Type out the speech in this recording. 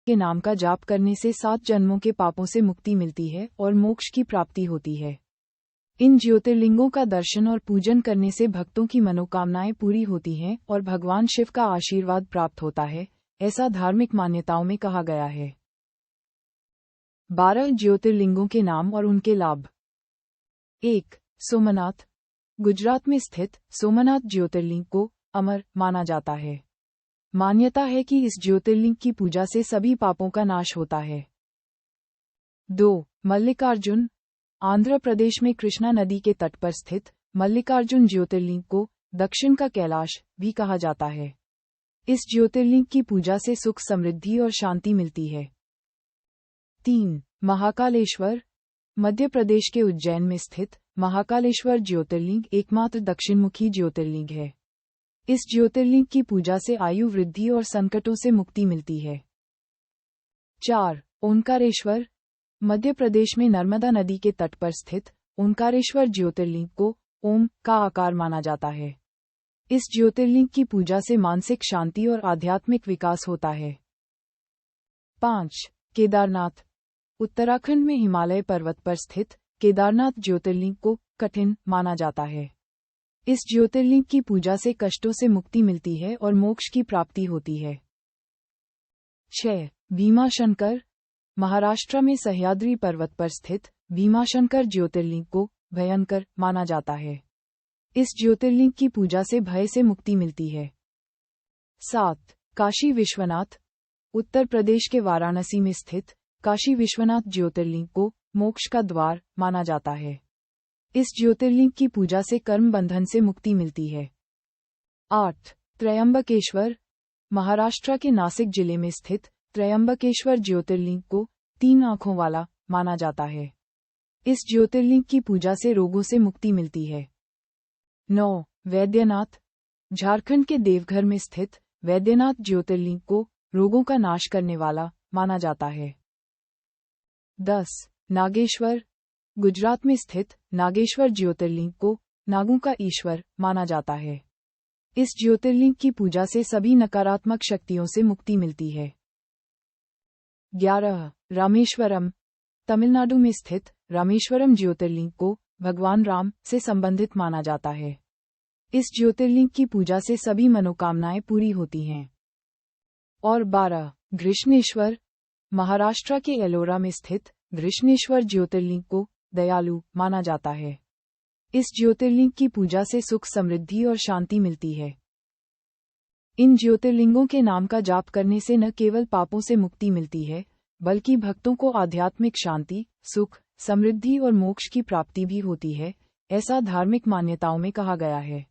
के नाम का जाप करने से 7 जन्मों के पापों से मुक्ति मिलती है और मोक्ष की प्राप्ति होती है। इन ज्योतिर्लिंगों का दर्शन और पूजन करने से भक्तों की मनोकामनाएं पूरी होती हैं और भगवान शिव का आशीर्वाद प्राप्त होता है, ऐसा धार्मिक मान्यताओं में कहा गया है। 12 ज्योतिर्लिंगों के नाम और उनके लाभ। 1. सोमनाथ। गुजरात में स्थित सोमनाथ ज्योतिर्लिंग को अमर माना जाता है। मान्यता है कि इस ज्योतिर्लिंग की पूजा से सभी पापों का नाश होता है। 2. मल्लिकार्जुन। आंध्र प्रदेश में कृष्णा नदी के तट पर स्थित मल्लिकार्जुन ज्योतिर्लिंग को दक्षिण का कैलाश भी कहा जाता है। इस ज्योतिर्लिंग की पूजा से सुख समृद्धि और शांति मिलती है। 3. महाकालेश्वर। मध्य प्रदेश के उज्जैन में स्थित महाकालेश्वर ज्योतिर्लिंग एकमात्र दक्षिणमुखी ज्योतिर्लिंग है। इस ज्योतिर्लिंग की पूजा से आयु वृद्धि और संकटों से मुक्ति मिलती है। 4. ओंकारेश्वर। मध्य प्रदेश में नर्मदा नदी के तट पर स्थित ओंकारेश्वर ज्योतिर्लिंग को ओम का आकार माना जाता है। इस ज्योतिर्लिंग की पूजा से मानसिक शांति और आध्यात्मिक विकास होता है। 5. केदारनाथ। उत्तराखंड में हिमालय पर्वत पर स्थित केदारनाथ ज्योतिर्लिंग को कठिन माना जाता है। इस ज्योतिर्लिंग की पूजा से कष्टों से मुक्ति मिलती है और मोक्ष की प्राप्ति होती है। 6. भीमाशंकर। महाराष्ट्र में सह्याद्री पर्वत पर स्थित भीमाशंकर ज्योतिर्लिंग को भयंकर माना जाता है। इस ज्योतिर्लिंग की पूजा से भय से मुक्ति मिलती है। 7. काशी विश्वनाथ। उत्तर प्रदेश के वाराणसी में स्थित काशी विश्वनाथ ज्योतिर्लिंग को मोक्ष का द्वार माना जाता है। इस ज्योतिर्लिंग की पूजा से कर्म बंधन से मुक्ति मिलती है। 8. त्रयंबकेश्वर। महाराष्ट्र के नासिक जिले में स्थित त्रयंबकेश्वर ज्योतिर्लिंग को 3 आंखों वाला माना जाता है। इस ज्योतिर्लिंग की पूजा से रोगों से मुक्ति मिलती है। 9. वैद्यनाथ। झारखंड के देवघर में स्थित वैद्यनाथ ज्योतिर्लिंग को रोगों का नाश करने वाला माना जाता है। 10. नागेश्वर। गुजरात में स्थित नागेश्वर ज्योतिर्लिंग को नागों का ईश्वर माना जाता है। इस ज्योतिर्लिंग की पूजा से सभी नकारात्मक शक्तियों से मुक्ति मिलती है। 11. रामेश्वरम। तमिलनाडु में स्थित रामेश्वरम ज्योतिर्लिंग को भगवान राम से संबंधित माना जाता है। इस ज्योतिर्लिंग की पूजा से सभी मनोकामनाएं पूरी होती हैं। और 12. घृष्णेश्वर। महाराष्ट्र के एलोरा में स्थित घृष्णेश्वर ज्योतिर्लिंग को दयालु माना जाता है। इस ज्योतिर्लिंग की पूजा से सुख समृद्धि और शांति मिलती है। इन ज्योतिर्लिंगों के नाम का जाप करने से न केवल पापों से मुक्ति मिलती है, बल्कि भक्तों को आध्यात्मिक शांति, सुख, समृद्धि और मोक्ष की प्राप्ति भी होती है, ऐसा धार्मिक मान्यताओं में कहा गया है।